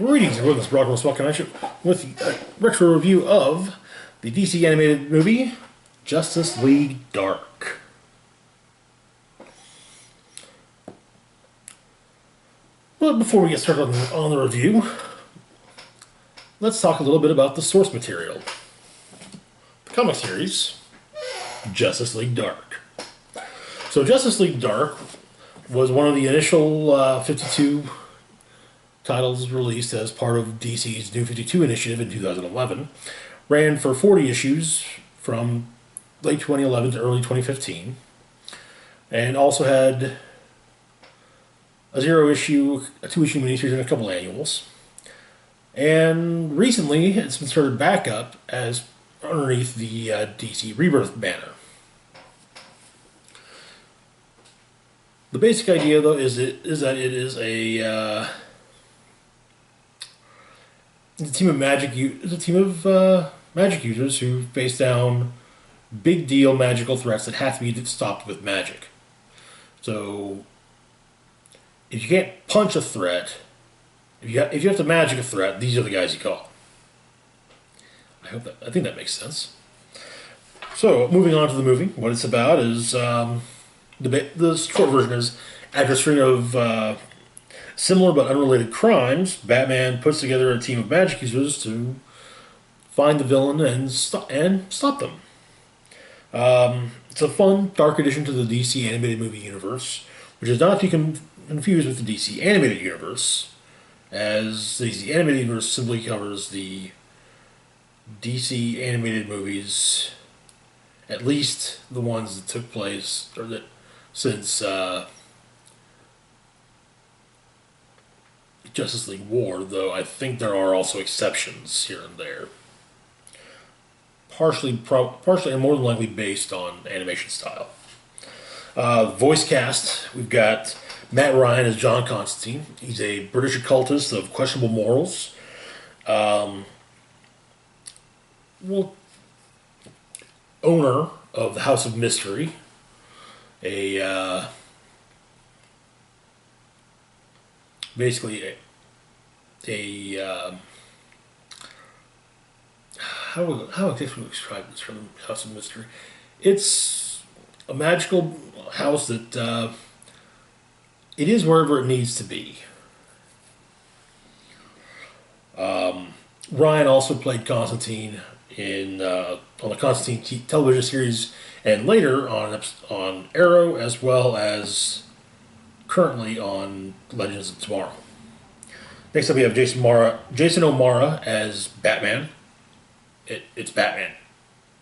Greetings and welcome to Brock Small Connection with a retro review of the DC animated movie Justice League Dark. But before we get started on the review, let's talk a little bit about the source material. The comic series Justice League Dark. So Justice League Dark was one of the initial 52 titles released as part of DC's New 52 initiative in 2011. Ran for 40 issues from late 2011 to early 2015. And also had a 0-issue, a 2-issue miniseries, and a couple annuals. And recently, it's been started back up as underneath the DC Rebirth banner. The basic idea, though, is that it is a team of magic users who face down big deal magical threats that have to be stopped with magic. So, if you can't punch a threat, if you have to magic a threat, these are the guys you call. I think that makes sense. So, moving on to the movie, what it's about is the short version is after a string of similar but unrelated crimes, Batman puts together a team of magic users to find the villain and stop them. It's a fun, dark addition to the DC animated movie universe, which is not to be confused with the DC animated universe, as the DC animated universe simply covers the DC animated movies, at least the ones that took place since Justice League War, though I think there are also exceptions here and there. Partially and more than likely based on animation style. Voice cast, we've got Matt Ryan as John Constantine. He's a British occultist of questionable morals. Owner of the House of Mystery. How exactly describe this from House of Mystery? It's a magical house that it is wherever it needs to be. Ryan also played Constantine on the Constantine television series, and later on Arrow, as well as currently on Legends of Tomorrow. Next up, we have Jason O'Mara as Batman. It's Batman.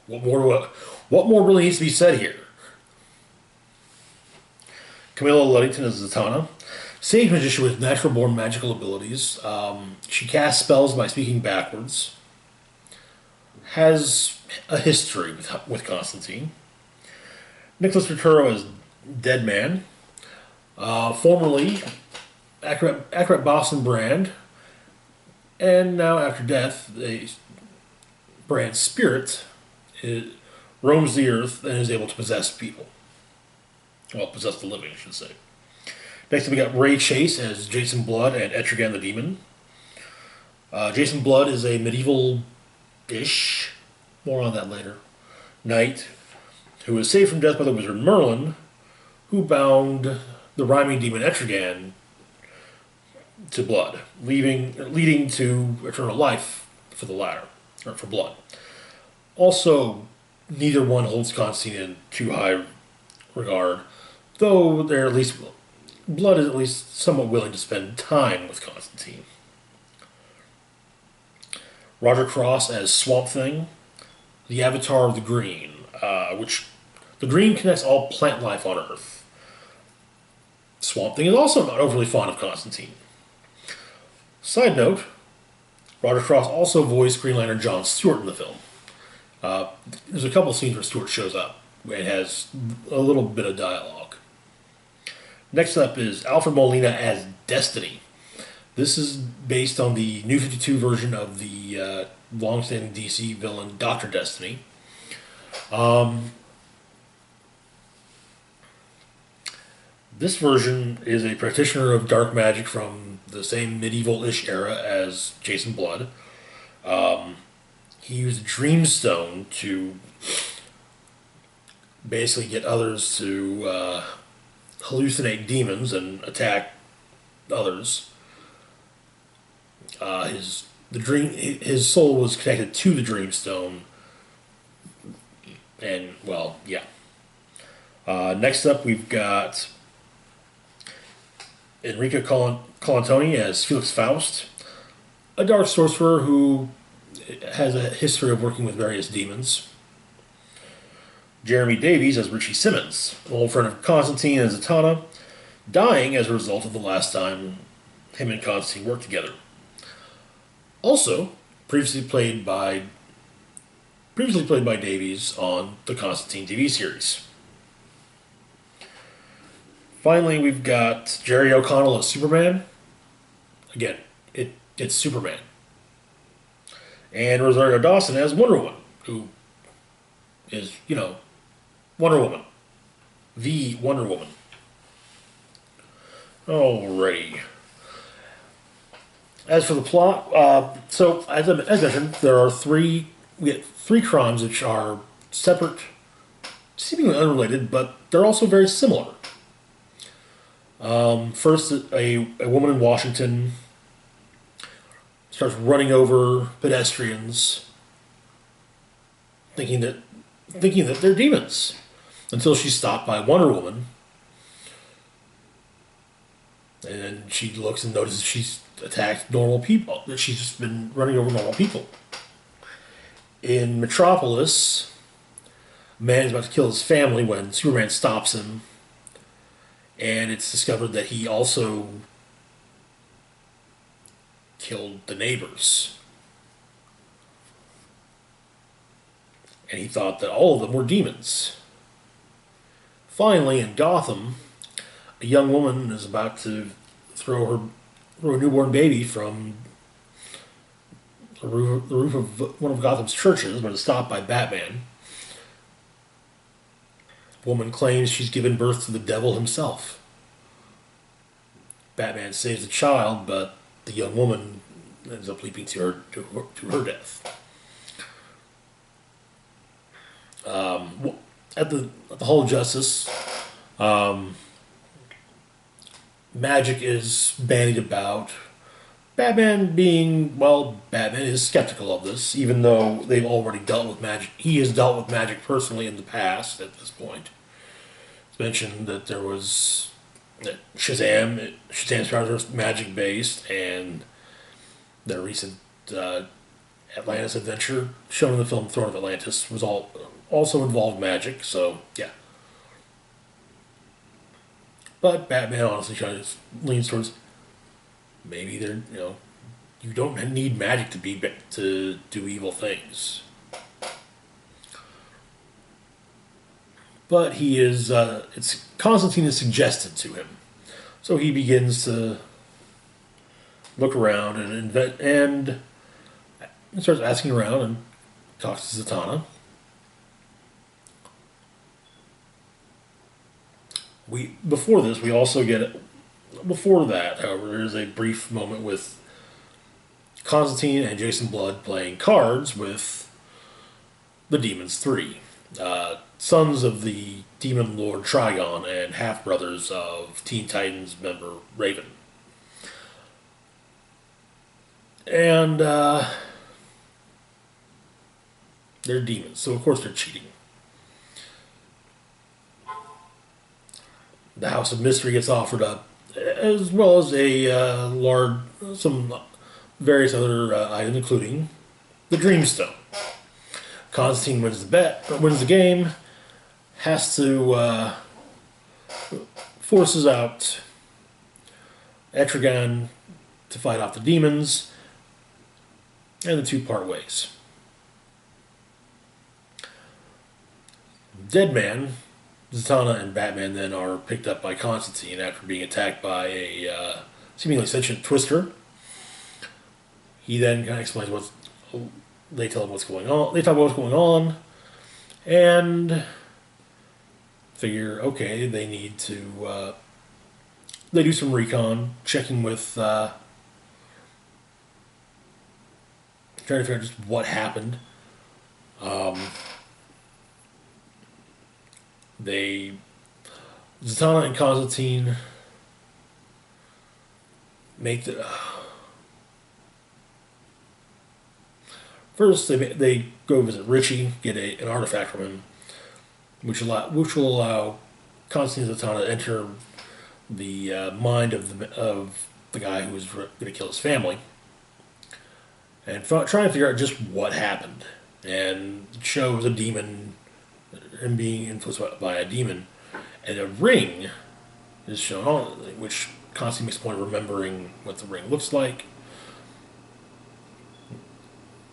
What more really needs to be said here? Camilla Luddington as Zatanna. Sage magician with natural-born magical abilities. She casts spells by speaking backwards. Has a history with Constantine. Nicholas Turturro as Deadman. Formerly Acrobat Boston brand. And now after death, Brand's spirit roams the earth and is able to possess people. Well, possess the living, I should say. Next, we got Ray Chase as Jason Blood and Etrigan the Demon. Jason Blood is a medieval-ish, more on that later, knight who was saved from death by the wizard Merlin, who bound the rhyming demon Etrigan to blood, leading to eternal life for the latter, or for Blood. Also, neither one holds Constantine in too high regard, though Blood is at least somewhat willing to spend time with Constantine. Roger Cross as Swamp Thing, the Avatar of the Green, which the green connects all plant life on Earth. Swamp Thing is also not overly fond of Constantine. Side note, Roger Cross also voiced Green Lantern John Stewart in the film. There's a couple scenes where Stewart shows up. It has a little bit of dialogue. Next up is Alfred Molina as Destiny. This is based on the New 52 version of the long-standing DC villain Dr. Destiny. This version is a practitioner of dark magic from the same medieval-ish era as Jason Blood. He used Dreamstone to basically get others to hallucinate demons and attack others. His soul was connected to the Dreamstone, and well, yeah. Next up, we've got Enrico Colantoni as Felix Faust, a dark sorcerer who has a history of working with various demons. Jeremy Davies as Richie Simmons, an old friend of Constantine and Zatanna, dying as a result of the last time him and Constantine worked together. Also, previously played by Davies on the Constantine TV series. Finally, we've got Jerry O'Connell as Superman. Again, it's Superman. And Rosario Dawson as Wonder Woman, who is, Wonder Woman. The Wonder Woman. Alrighty. As for the plot, so as mentioned, we get three crimes which are separate, seemingly unrelated, but they're also very similar. First, a woman in Washington starts running over pedestrians, thinking that they're demons, until she's stopped by Wonder Woman, and then she looks and notices she's attacked normal people. That she's just been running over normal people. In Metropolis, a man is about to kill his family when Superman stops him, and it's discovered that he also killed the neighbors. And he thought that all of them were demons. Finally, in Gotham, a young woman is about to throw a newborn baby from the roof of one of Gotham's churches, but is stopped by Batman. The woman claims she's given birth to the devil himself. Batman saves the child, but the young woman ends up leaping to her death. At the Hall of Justice, magic is bandied about. Batman is skeptical of this, even though they've already dealt with magic. He has dealt with magic personally in the past at this point. It's mentioned that there was Shazam's powers are magic based, and their recent Atlantis adventure shown in the film Throne of Atlantis was also involved magic, so yeah. But Batman honestly kind of leans towards maybe you don't need magic to do evil things. But he is Constantine is suggested to him, so he begins to look around and starts asking around and talks to Zatanna. Before that, however, there's a brief moment with Constantine and Jason Blood playing cards with the Demons 3, sons of the Demon Lord Trigon and half-brothers of Teen Titans member Raven. And they're demons, so of course they're cheating. The House of Mystery gets offered up, as well as some various other items, including the Dreamstone. Constantine wins the game, has to forces out Etrigan to fight off the demons, and the two part ways. Deadman, Zatanna, and Batman then are picked up by Constantine after being attacked by a seemingly sentient Twister. He then kind of explains they tell him what's going on. They talk about what's going on, and figure, okay, they need to they do some recon, checking with, trying to figure out just what happened. They, Zatanna and Constantine make the. First, they go visit Richie, get an artifact from him, which will allow Constantine and Zatanna to enter the mind of the guy who was going to kill his family, and try and figure out just what happened, and shows a demon, him being influenced by a demon, and a ring is shown on it, which Constantine makes a point of remembering what the ring looks like.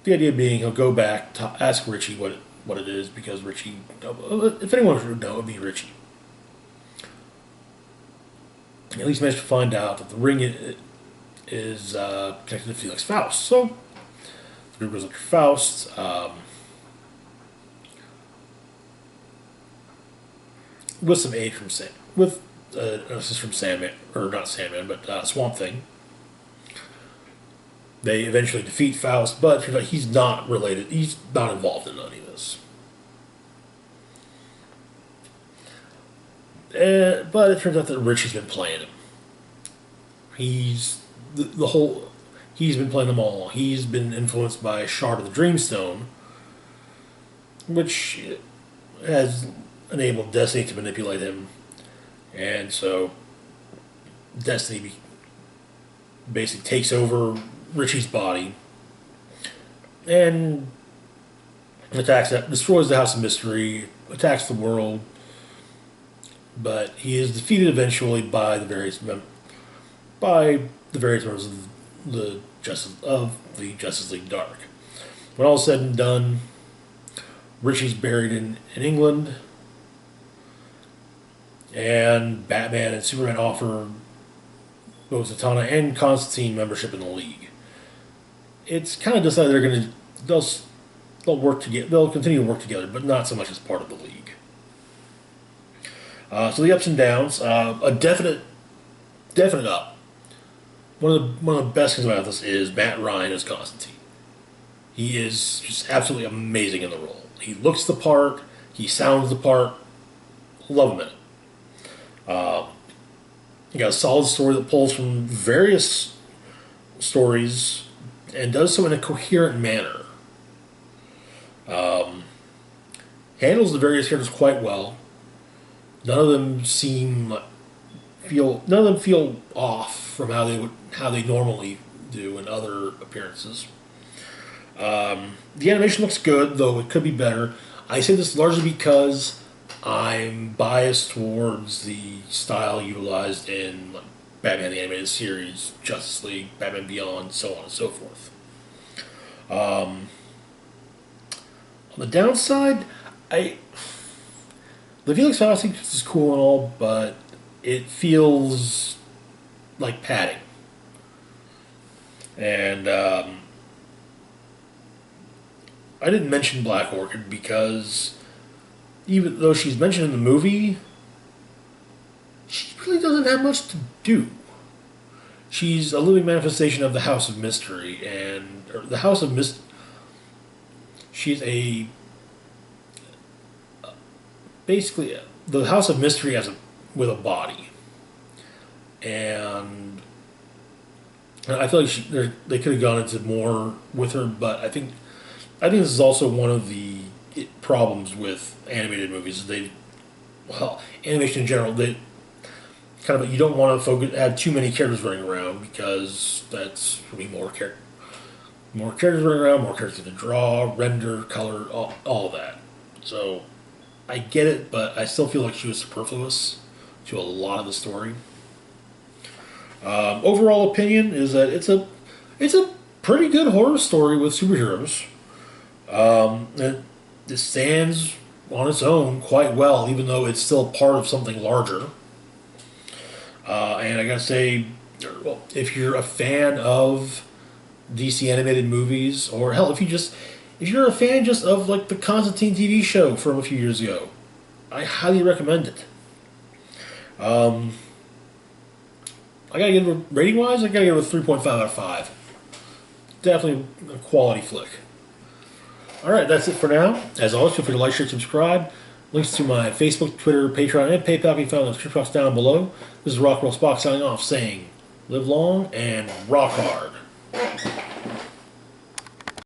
The idea being he'll go back to ask Richie what it is, because Richie, if anyone would know, it would be Richie. At least managed to find out that the ring is connected to Felix Faust. So the group goes after Faust. With some aid from with an assist from Sandman, or not Sandman, but Swamp Thing. They eventually defeat Faust, but he's not related. He's not involved in any of this. But it turns out that Richie's been playing him. He's the whole. He's been playing them all. He's been influenced by a shard of the Dreamstone, which has enabled Destiny to manipulate him, and so Destiny basically takes over Richie's body and destroys the House of Mystery, attacks the world, but he is defeated eventually by the various members of the Justice League Dark. When all is said and done, Richie's buried in England, and Batman and Superman offer both Zatanna and Constantine membership in the League. It's kind of decided they're going to they'll work together. They'll continue to work together, but not so much as part of the League. So the ups and downs, a definite up. One of the best things about this is Matt Ryan as Constantine. He is just absolutely amazing in the role. He looks the part. He sounds the part. Love him in it. You got a solid story that pulls from various stories and does so in a coherent manner. Handles the various characters quite well. None of them feel off from how they normally do in other appearances. The animation looks good, though it could be better. I say this largely because I'm biased towards the style utilized in Batman the Animated Series, Justice League, Batman Beyond, so on and so forth. On the downside, the Felix Faust sequence is cool and all, but it feels like padding. And I didn't mention Black Orchid because even though she's mentioned in the movie, she really doesn't have much to do. She's a living manifestation of the House of Mystery, the House of Mystery. She's basically the House of Mystery with a body, and I feel like they could have gone into more with her, but I think this is also one of the problems with animated movies. Animation in general, they kind of, you don't want to have too many characters running around, because that's going to be more characters running around, more characters to draw, render, color, all of that. So I get it, but I still feel like she was superfluous to a lot of the story. Overall opinion is that it's a pretty good horror story with superheroes. It stands on its own quite well, even though it's still part of something larger. And I gotta say, well, if you're a fan of DC animated movies, or hell, if you're a fan just of like the Constantine TV show from a few years ago, I highly recommend it. I gotta give it, rating wise, I gotta give it a 3.5 out of 5. Definitely a quality flick. Alright, that's it for now. As always, feel free to like, share, subscribe. Links to my Facebook, Twitter, Patreon, and PayPal can be found in the description box down below. This is Rock Roll Spock signing off saying, live long and rock hard.